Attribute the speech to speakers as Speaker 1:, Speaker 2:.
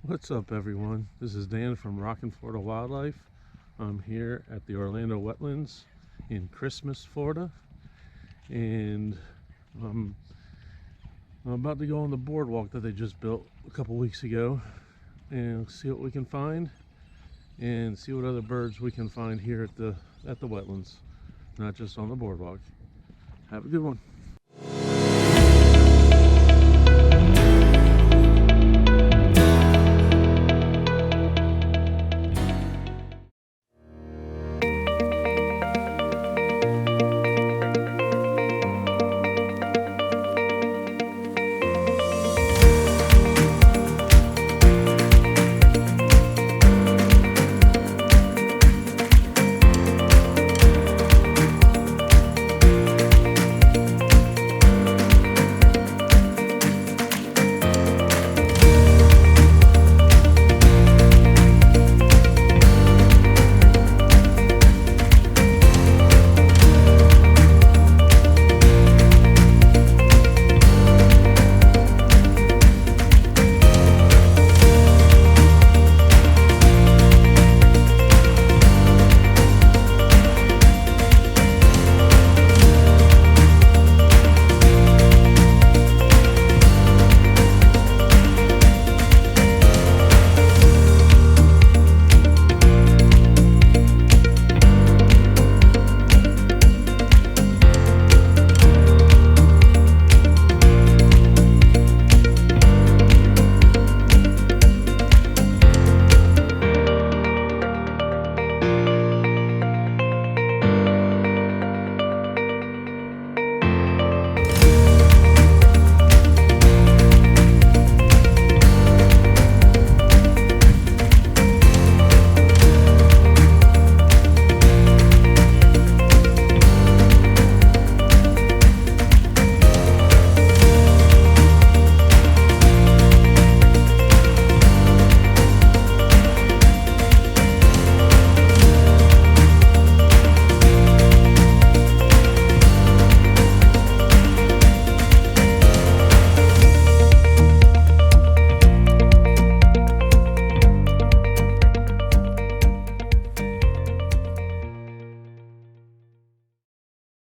Speaker 1: What's up, everyone? This is Dan from Rockin' Florida Wildlife. I'm here at the Orlando Wetlands in Christmas, Florida, and I'm about to go on the boardwalk that they just built a couple weeks ago and see what we can find and see what other birds we can find here at the wetlands, not just on the boardwalk. Have a good one.